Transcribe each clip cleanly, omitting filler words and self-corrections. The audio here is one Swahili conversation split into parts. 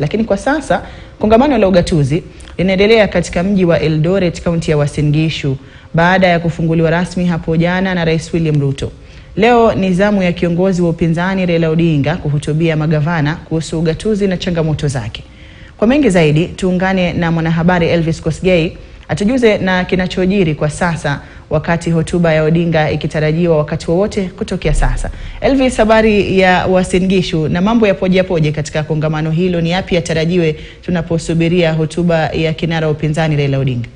Lakini kwa sasa kongamano la ugatuzi linaendelea katika mji wa Eldoret, kaunti ya Uasin Gishu, baada ya kufunguliwa rasmi hapo jana na Rais William Ruto. Leo ni zamu ya kiongozi wa upinzani Raila Odinga kuhutubia magavana kuhusu ugatuzi na changamoto zake. Kwa mengi zaidi, tuungane na mwanahabari Elvis Kosgei atujuze na kinachojiri kwa sasa, wakati hotuba ya Odinga ikitarajiwa wakati wowote kutokea sasa. Elvis, habari ya Uasin Gishu na mambo yapoje katika kongamano hilo, ni yapi yatarajiwe tunaposubiria hotuba ya kinara wa upinzani Raila Odinga?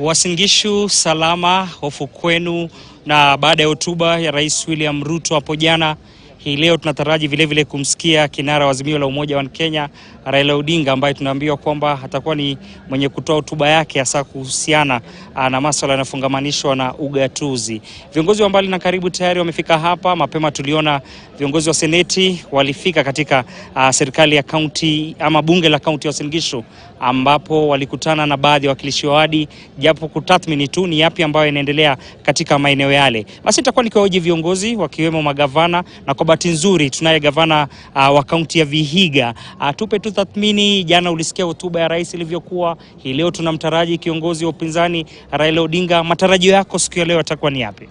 Uasin Gishu salama, hofu kwenu. Na baada ya hotuba ya Rais William Ruto hapo jana, hii leo tunataraji vile kumsikia kinara wa Azimio la Umoja wa Kenya Raila Odinga, ambaye tunaambiwa kwamba atakuwa ni mwenye kutoa hotuba yake hasa kuhusiana na masuala yanayofungamanishwa na ugatuzi. Viongozi wa mbali na karibu tayari wamefika hapa. Mapema tuliona viongozi wa seneti walifika katika serikali ya kaunti ama bunge la kaunti ya Uasin Gishu, ambapo walikutana na baadhi ya wakilishi wa wadi japo kutathmini tu ni yapi ambayo yanaendelea katika maeneo yale. Basi itakuwa nikiwahoji viongozi wakiwemo magavana, na kwa bahati nzuri tunaye gavana wa kaunti ya Vihiga. Tupe tu tathmini, jana ulisikia hotuba ya rais ilivyokuwa, hii leo tunamtaraji kiongozi wa upinzani Raila Odinga. Matarajio yako siku ya leo yatakuwa ni yapi?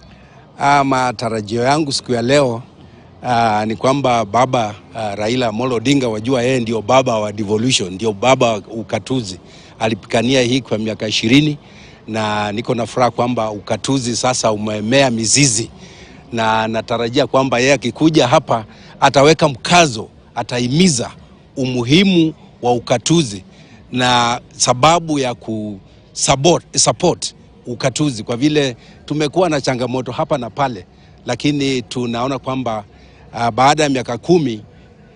Matarajio yangu siku ya leo ni kwamba baba Raila Odinga, wajua yeye ndio baba wa devolution, ndio baba wa ukatuzi. Alipigania hii kwa miaka 20 na niko na furaha kwamba ukatuzi sasa umemea mizizi, na natarajia kwamba yeye akikuja hapa ataweka mkazo, atahimiza umuhimu wa ukatuzi na sababu ya support ukatuzi, kwa vile tumekuwa na changamoto hapa na pale, lakini tunaona kwamba baada ya miaka 10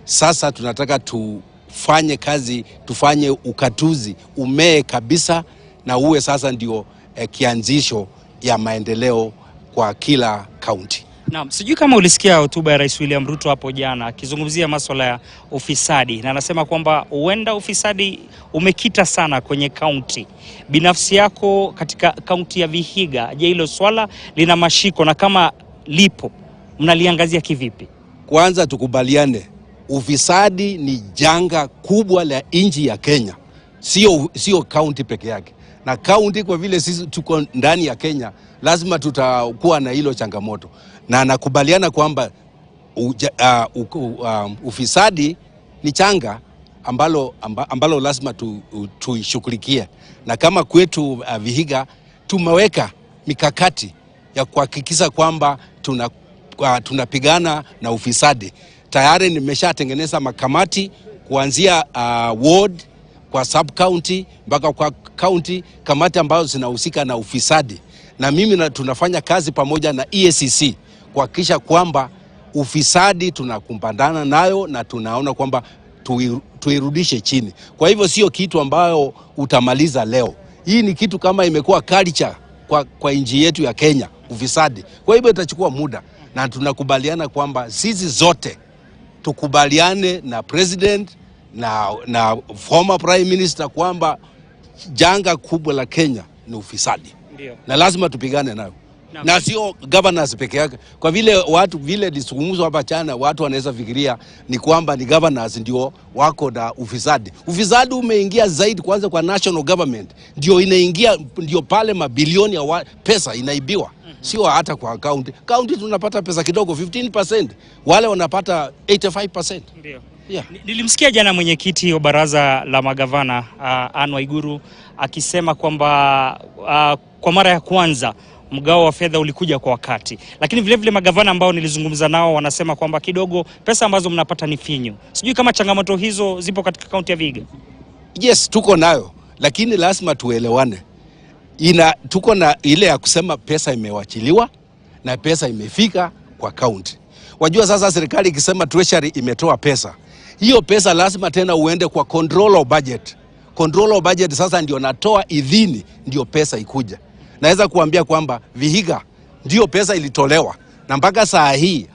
sasa tunataka tufanye kazi, tufanye ukatuzi umee kabisa na uwe sasa ndio kianzisho ya maendeleo kwa kila kaunti. Naam, sijui kama ulisikia hotuba ya Rais William Ruto hapo jana akizungumzia masuala ya ufisadi, na anasema kwamba huenda ufisadi umekita sana kwenye kaunti. Binafsi yako katika kaunti ya Vihiga, je, hilo swala lina mashiko, na kama lipo mnaliangazia kivipi? Kwanza tukubaliane, ufisadi ni janga kubwa la nchi ya Kenya, sio kaunti peke yake. Na kaunti kwa vile sisi tuko ndani ya Kenya, lazima tutakuwa na hilo changamoto. Na nakubaliana kwamba ufisadi ni changa ambalo lazima tuishughulikie. Na kama kwetu Vihiga tumeweka mikakati ya kuhakikisha kwamba tunapigana na ufisadi. Tayari nimeshatengeneza makamati kuanzia ward kwa sub county mpaka kwa county, kamati ambazo zinahusika na ufisadi. Na mimi tunafanya kazi pamoja na EACC kuhakikisha kwamba ufisadi tunakumbana nayo na tunaona kwamba tuirudishe chini. Kwa hivyo sio kitu ambayo utamaliza leo. Hii ni kitu kama imekuwa culture kwa nchi yetu ya Kenya, ufisadi. Kwa hivyo itachukua muda, na tunakubaliana kwamba sisi zote tukubaliane na president na former prime minister kwamba janga kubwa la Kenya ni ufisadi. Ndiyo. Na lazima tupigane nayo. Na sio governors peke yake. Kwa vile watu vile disungumzo hapa chana, watu wanaweza fikiria ni kwamba ni governors ndio wako na ufisadi. Ufisadi umeingia zaidi kwanza kwa national government. Ndio inaingia, ndio pale mabilioni ya pesa inaibiwa. Sio hata kwa county. County tunapata pesa kidogo 15%, wale wanapata 85%. Ndio. Yeah. Nilimsikia jana mwenyekiti wa baraza la magavana Anne Waiguru akisema kwamba kwa mara ya kwanza mgao wa fedha ulikuja kwa wakati, lakini vile magavana ambao nilizungumza nao wanasema kwamba kidogo pesa ambazo mnapata ni finyu. Sijui kama changamoto hizo zipo katika kaunti ya Vihiga. Yes, tuko nayo, lakini lazima tuelewane. Tuko na ile ya kusema pesa imewachiliwa na pesa imefika kwa kaunti. Wajua sasa serikali ikisema treasury imetoa pesa, hiyo pesa lazima tena uende kwa control of budget. Control of budget sasa ndio natoa idhini ndio pesa ikuja. Naweza kuambia kwamba Vihiga ndio pesa ilitolewa, na mpaka saa hii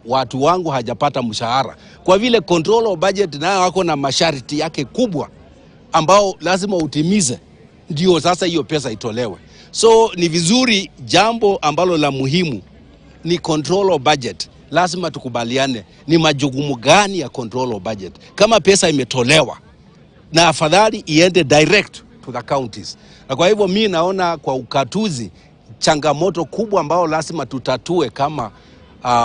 watu wangu hajapata mshahara. Kwa vile control of budget nayo wako na masharti yake kubwa ambao lazima utimize ndio sasa hiyo pesa itolewe. So ni vizuri, jambo ambalo la muhimu ni control of budget, lazima tukubaliane ni majukumu gani ya control of budget. Kama pesa imetolewa, na afadhali iende direct to the counties. Na kwa hivyo mimi naona kwa ukatuzi changamoto kubwa ambao lazima tutatue kama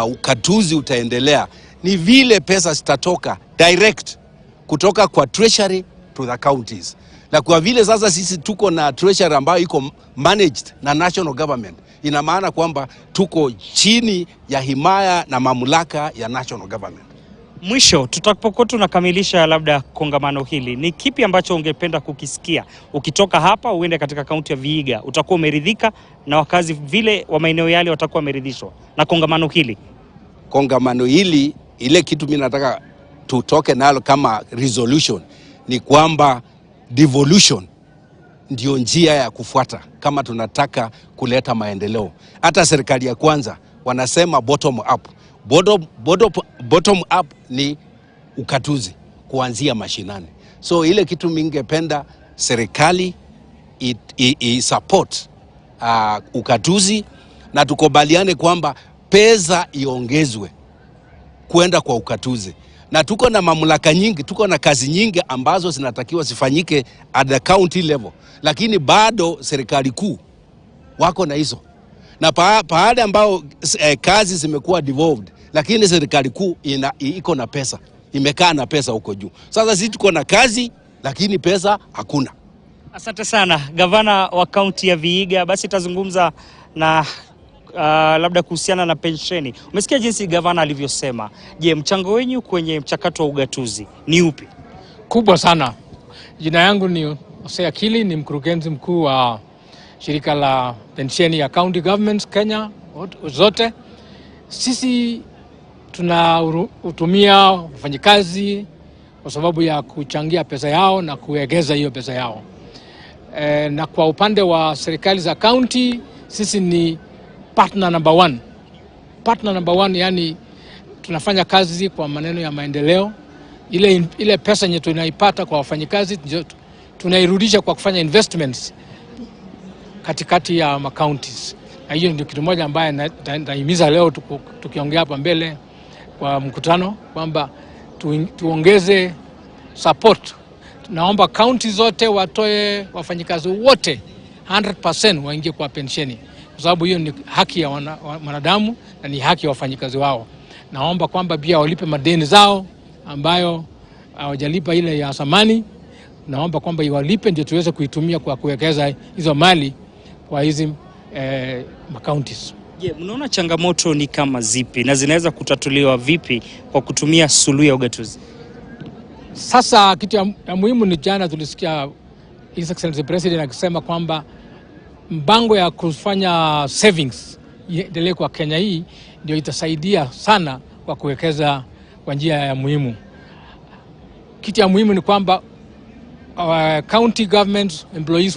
ukatuzi utaendelea ni vile pesa zitatoka direct kutoka kwa treasury to the counties. Na kwa vile sasa sisi tuko na treasury ambayo iko managed na national government, ina maana kwamba tuko chini ya himaya na mamlaka ya national government. Mwisho, tutapokuwa tunakamilisha labda kongamano hili, ni kipi ambacho ungependa kukisikia? Ukitoka hapa uende katika kaunti ya Vihiga, utakuwa umeridhika na wakazi vile wa maeneo yale watakuwa wameridhishwa na kongamano hili? Kongamano hili, ile kitu mimi nataka tutoke nalo kama resolution ni kwamba devolution ndio njia ya kufuata kama tunataka kuleta maendeleo. Hata serikali ya kwanza wanasema bottom up. Bottom up ni ukatuzi kuanzia mashinani. So ile kitu mingependa serikali support ukatuzi, na tukubaliane kwamba pesa iongezwe kwenda kwa ukatuzi. Na tuko na mamlaka nyingi, tuko na kazi nyingi ambazo zinatakiwa zifanyike at the county level, lakini bado serikali kuu wako na hizo. Na pahali ambao kazi zimekuwa devolved, lakini serikali kuu iko na pesa, imekaa na pesa huko juu. Sasa sisi tuko na kazi lakini pesa hakuna. Asante sana gavana wa kaunti ya Vihiga. Basi tazungumza na labda kuhusiana na pensheni. Umesikia jinsi gavana alivyosema. Je, mchango wenu kwenye mchakato wa ugatuzi ni upi? Kubwa sana. Jina yangu ni Osea Kili, ni mkurugenzi mkuu wa shirika la pensheni ya county governments Kenya zote. Sisi tunahutumia wafanyikazi kwa sababu ya kuchangia pesa yao na kuegeza hiyo pesa yao. Na kwa upande wa serikali za county, sisi ni partner number one. Partner number one, yani tunafanya kazi kwa maneno ya maendeleo. Ile pesa yenye tunaipata kwa wafanyikazi tunairudisha kwa kufanya investments katikati ya counties. Na hiyo ndio kitu moja ambaye nahimiza leo tukiongea hapa mbele kwa mkutano kwamba tuongeze support. Naomba county zote watoe wafanyikazi wote 100% waingie kwa pensheni, kwa sababu hiyo ni haki ya wanadamu na ni haki ya wafanyikazi wao. Naomba kwamba pia walipe madeni zao ambayo hawajalipa ile ya zamani. Naomba kwamba iwalipe ndio tuweze kuitumia kwa kuwekeza hizo mali kwa hizi counties. Je, mnaona changamoto ni kama zipi na zinaweza kutatuliwa vipi kwa kutumia suluhu ya ugatuzi? Sasa kitu ya muhimu ni jana tulisikia His Excellency President akisema kwamba mpango ya kufanya savings iendelee kwa Kenya hii ndio itasaidia sana kwa kuwekeza kwa njia ya muhimu. Kitu ya muhimu ni kwamba county government employees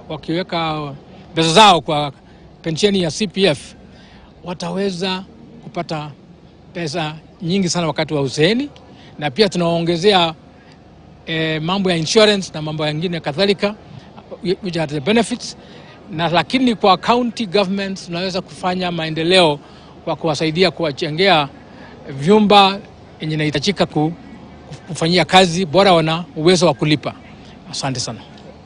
wakiweka pesa zao kwa pensheni ya CPF wataweza kupata pesa nyingi sana wakati wa uzeeni, na pia tunaongezea mambo ya insurance na mambo mengine kadhalika which are the benefits. Na lakini kwa county governments tunaweza kufanya maendeleo kwa kuwasaidia kuwajengea vyumba yenye inahitajika kufanyia kazi bora, wana uwezo wa kulipa. Asante sana.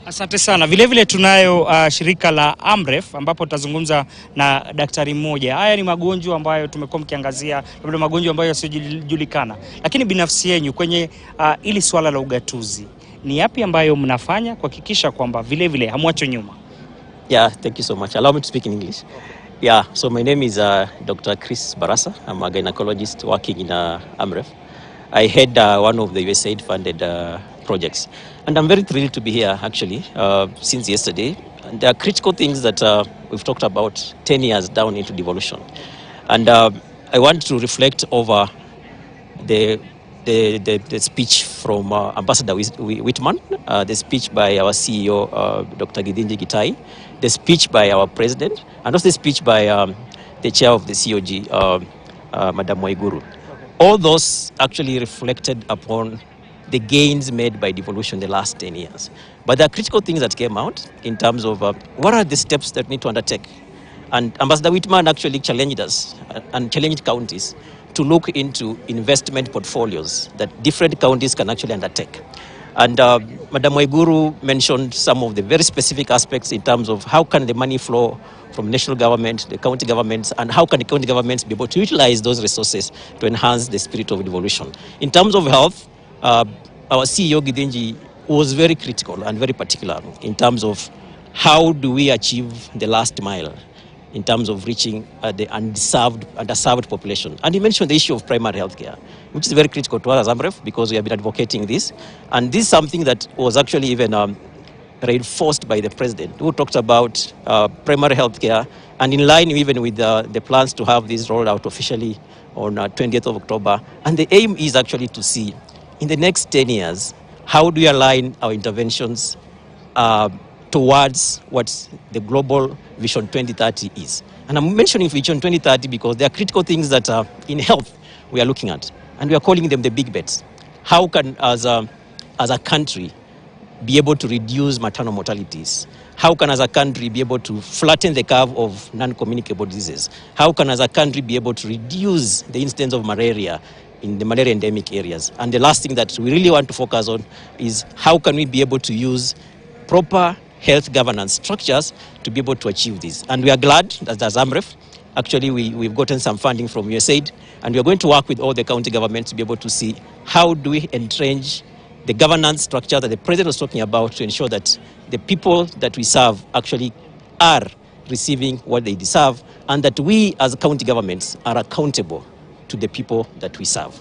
Asante sana. Vile vile tunayo shirika la Amref ambapo tutazungumza na daktari mmoja. Haya ni magonjwa ambayo tumekuwa mkiangazia, labda magonjwa ambayo yasiyojulikana. Lakini binafsi yenu kwenye ili swala la ugatuzi, ni yapi ambayo mnafanya kuhakikisha kwamba vile vile hamwacho nyuma? Yeah, thank you so much. Allow me to speak in English. Yeah, so my name is Dr. Chris Barasa. I'm a gynecologist working in Amref. I head one of the USAID funded projects. And I'm very thrilled to be here actually since yesterday. And there are critical things that we've talked about 10 years down into devolution. And I want to reflect over the speech from Ambassador Whitman, the speech by our CEO, Dr. Githinji Gitai, the speech by our president, and also the speech by the chair of the COG, Madam Waiguru. All those actually reflected upon the gains made by devolution the last 10 years. But there are critical things that came out in terms of what are the steps that we need to undertake And Ambassador Whitman actually challenged us and challenged counties to look into investment portfolios that different counties can actually undertake. And Madam Waiguru mentioned some of the very specific aspects in terms of how can the money flow from national government, the county governments, and how can the county governments be able to utilize those resources to enhance the spirit of devolution. In terms of health, our CEO Githinji was very critical and very particular in terms of how do we achieve the last mile in terms of reaching the underserved population. And he mentioned the issue of primary health care, which is very critical to us as AMREF because we have been advocating this. And this is something that was actually even reinforced by the president, who talked about primary health care, and in line even with the plans to have this rolled out officially on 20th of October. And the aim is actually to see, in the next 10 years, how do we align our interventions towards what the global Vision 2030 is. And I'm mentioning Vision 2030 because there are critical things that in health we are looking at, and we are calling them the big bets. How can, as a country, be able to reduce maternal mortalities? How can, as a country, be able to flatten the curve of non-communicable diseases? How can, as a country, be able to reduce the incidence of malaria in the malaria endemic areas? And the last thing that we really want to focus on is how can we be able to use proper health governance structures to be able to achieve this. And we are glad that as AMREF, actually we've gotten some funding from USAID, and we are going to work with all the county governments to be able to see how do we entrench the governance structure that the president was talking about to ensure that the people that we serve actually are receiving what they deserve, and that we as county governments are accountable to the people that we serve.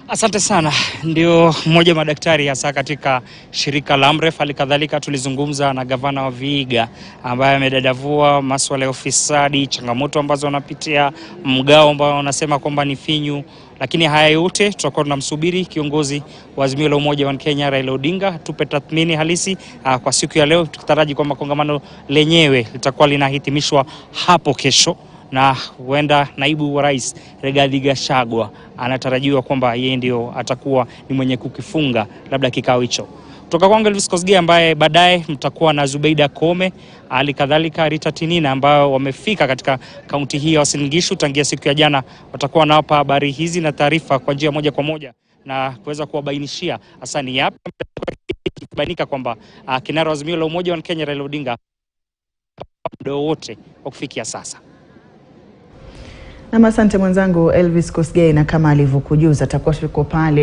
Asante sana. Ndio mmoja wa madaktari hasa katika shirika la AMREF. Halikadhalika tulizungumza na gavana wa Vihiga ambaye amedadavua masuala ya ufisadi, changamoto ambazo wanapitia, mgao ambao wanasema kwamba ni finyu. Lakini haya yote tutakuwa tunamsubiri kiongozi wa Azimio la Umoja wa Kenya Raila Odinga tupe tathmini halisi kwa siku ya leo, tukitaraji kwamba kongamano lenyewe litakuwa linahitimishwa hapo kesho, na huenda naibu wa rais Rigathi Gachagua anatarajiwa kwamba yeye ndio atakuwa ni mwenye kukifunga labda kikao hicho. Kutoka kwangu Elvis Kosgei, ambaye baadaye mtakuwa na Zubeida Kome, halikadhalika Rita Tinina, ambao wamefika katika kaunti hii ya Uasin Gishu tangia siku ya jana, watakuwa nawapa habari hizi na taarifa kwa njia moja kwa moja na kuweza kuwabainishia hasa ni yapi kubainika kwamba kinara wa Azimio la Umoja wa Kenya Raila Odinga muda wote wa kufikia sasa. Na asante mwenzangu Elvis Kosgei, na kama alivyokujuza atakuwa tuko pale